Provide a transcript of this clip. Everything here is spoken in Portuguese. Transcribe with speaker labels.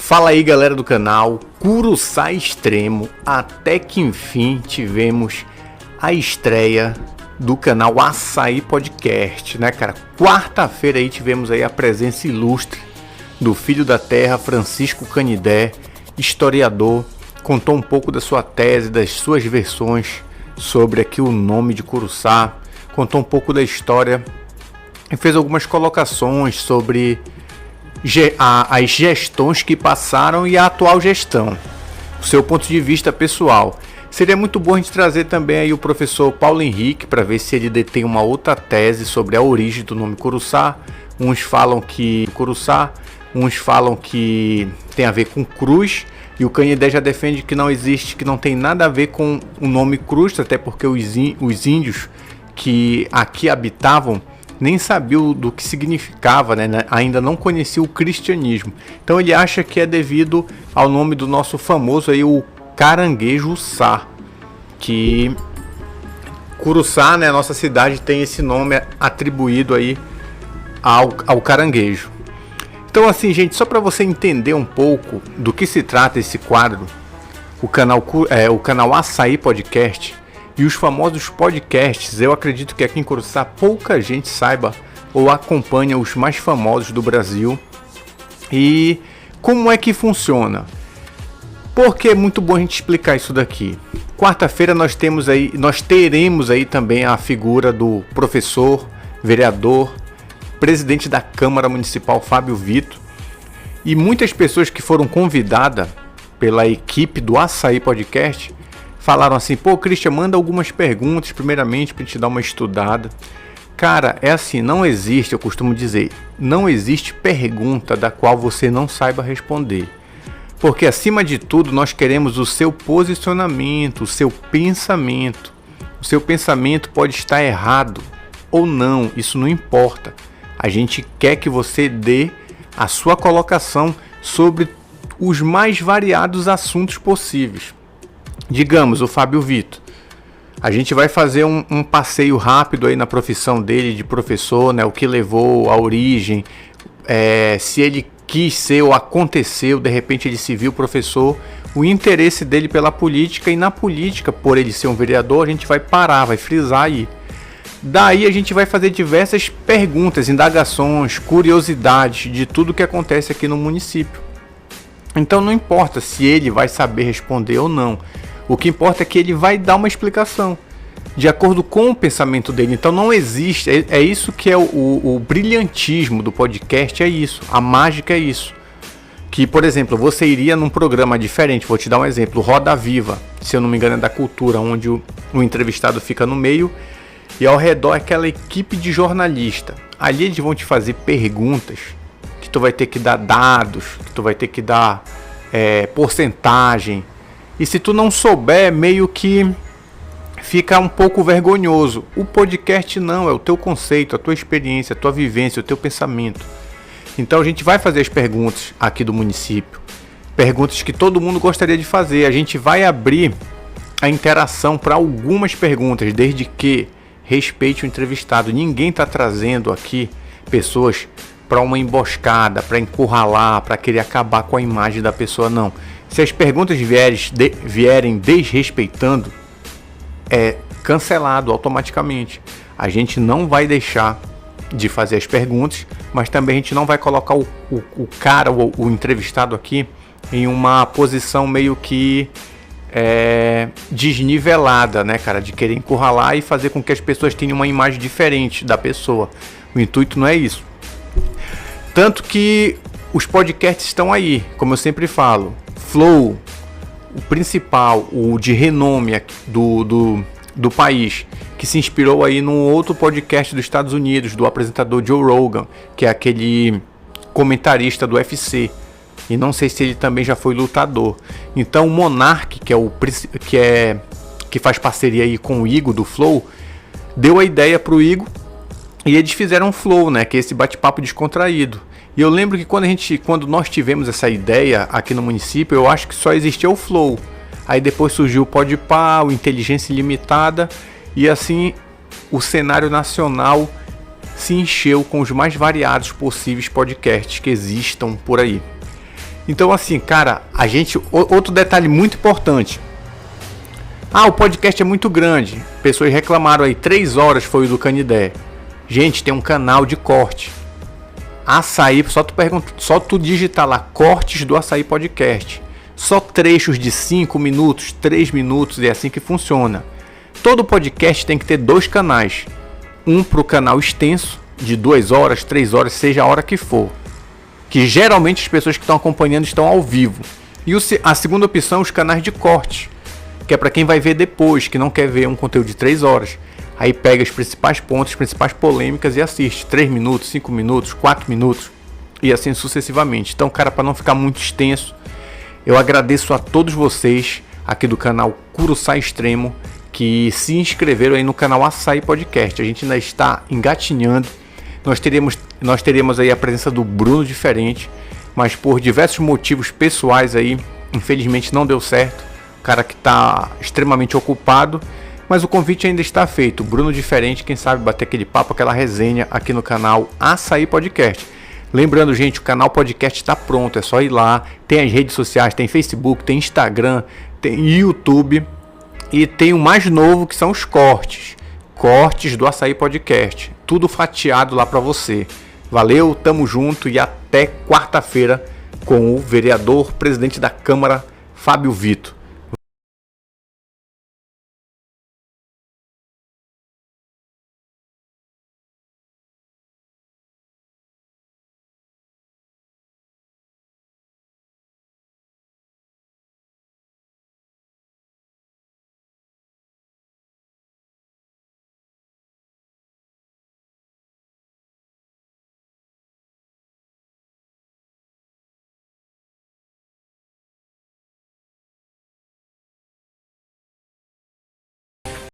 Speaker 1: Fala aí, galera do canal Curuçá Extremo. Até que enfim tivemos a estreia do canal Açaí Podcast, né, cara? Quarta-feira aí tivemos aí a presença ilustre do filho da terra, Francisco Canidé, historiador. Contou um pouco da sua tese, das suas versões sobre aqui o nome de Curuçá. Contou um pouco da história e fez algumas colocações sobre as gestões que passaram e a atual gestão, o seu ponto de vista pessoal. Seria muito bom a gente trazer também aí o professor Paulo Henrique para ver se ele detém uma outra tese sobre a origem do nome Curuçá. Uns falam que Curuçá, uns falam que tem a ver com cruz, e o Canidé já defende que não existe, que não tem nada a ver com o nome cruz, até porque os índios que aqui habitavam nem sabiam do que significava, né? Ainda não conhecia o cristianismo. Então ele acha que é devido ao nome do nosso famoso aí, o Caranguejo-Çá, que Curuçá, né, nossa cidade, tem esse nome atribuído aí ao caranguejo. Então assim, gente, só para você entender um pouco do que se trata esse quadro, o canal Açaí Podcast e os famosos podcasts, eu acredito que aqui em Curuçá pouca gente saiba ou acompanha os mais famosos do Brasil. E como é que funciona? Porque é muito bom a gente explicar isso daqui. Quarta-feira nós teremos aí também a figura do professor, vereador, presidente da Câmara Municipal, Fábio Vito, e muitas pessoas que foram convidadas pela equipe do Açaí Podcast falaram assim: pô, Christian, manda algumas perguntas primeiramente para a gente dar uma estudada. Cara, é assim, não existe, eu costumo dizer, não existe pergunta da qual você não saiba responder. Porque acima de tudo nós queremos o seu posicionamento, o seu pensamento. O seu pensamento pode estar errado ou não, isso não importa. A gente quer que você dê a sua colocação sobre os mais variados assuntos possíveis. Digamos, o Fábio Vito. A gente vai fazer um passeio rápido aí na profissão dele de professor, né? O que levou à origem, se ele quis ser ou aconteceu, de repente ele se viu professor, o interesse dele pela política, e na política, por ele ser um vereador, a gente vai parar, vai frisar aí. Daí a gente vai fazer diversas perguntas, indagações, curiosidades de tudo que acontece aqui no município. Então não importa se ele vai saber responder ou não. O que importa é que ele vai dar uma explicação de acordo com o pensamento dele. Então não existe, é isso que é o brilhantismo do podcast, é isso, a mágica é isso. Que, por exemplo, você iria num programa diferente, vou te dar um exemplo, Roda Viva, se eu não me engano é da Cultura, onde o entrevistado fica no meio e ao redor é aquela equipe de jornalista. Ali eles vão te fazer perguntas que tu vai ter que dar dados, que tu vai ter que dar porcentagem. E se tu não souber, meio que fica um pouco vergonhoso. O podcast não, é o teu conceito, a tua experiência, a tua vivência, o teu pensamento. Então a gente vai fazer as perguntas aqui do município. Perguntas que todo mundo gostaria de fazer. A gente vai abrir a interação para algumas perguntas, desde que respeite o entrevistado. Ninguém está trazendo aqui pessoas para uma emboscada, para encurralar, para querer acabar com a imagem da pessoa, não. Se as perguntas vierem desrespeitando, é cancelado automaticamente. A gente não vai deixar de fazer as perguntas, mas também a gente não vai colocar o cara, o entrevistado aqui, em uma posição meio que desnivelada, né, cara? De querer encurralar e fazer com que as pessoas tenham uma imagem diferente da pessoa. O intuito não é isso. Tanto que os podcasts estão aí, como eu sempre falo. Flow, o principal, o de renome do país, que se inspirou aí num outro podcast dos Estados Unidos, do apresentador Joe Rogan, que é aquele comentarista do UFC. E não sei se ele também já foi lutador. Então o Monark, que faz parceria aí com o Igor do Flow, deu a ideia pro Igor e eles fizeram um Flow, né, que é esse bate-papo descontraído. E eu lembro que quando nós tivemos essa ideia aqui no município, eu acho que só existia o Flow. Aí depois surgiu o Podpah, o Inteligência Ilimitada, e assim o cenário nacional se encheu com os mais variados possíveis podcasts que existam por aí. Então assim, cara, outro detalhe muito importante. O podcast é muito grande. Pessoas reclamaram aí, 3 horas foi o do Canidé. Gente, tem um canal de corte. Açaí, só tu digitar lá, cortes do Açaí Podcast. Só trechos de 5 minutos, 3 minutos, é assim que funciona. Todo podcast tem que ter 2 canais. Um para o canal extenso, de 2 horas, 3 horas, seja a hora que for. Que geralmente as pessoas que estão acompanhando estão ao vivo. E a segunda opção, os canais de corte, que é para quem vai ver depois, que não quer ver um conteúdo de 3 horas. Aí pega os principais pontos, as principais polêmicas e assiste 3 minutos, 5 minutos, 4 minutos e assim sucessivamente. Então, cara, para não ficar muito extenso, eu agradeço a todos vocês aqui do canal Curuçá Extremo que se inscreveram aí no canal Açaí Podcast. A gente ainda está engatinhando. Nós teremos aí a presença do Bruno Diferente, mas por diversos motivos pessoais aí, infelizmente não deu certo. O cara que está extremamente ocupado. Mas o convite ainda está feito. Bruno Diferente, quem sabe bater aquele papo, aquela resenha aqui no canal Açaí Podcast. Lembrando, gente, o canal podcast está pronto. É só ir lá. Tem as redes sociais, tem Facebook, tem Instagram, tem YouTube. E tem o mais novo que são os cortes. Cortes do Açaí Podcast. Tudo fatiado lá para você. Valeu, tamo junto e até quarta-feira com o vereador, presidente da Câmara, Fábio Vito.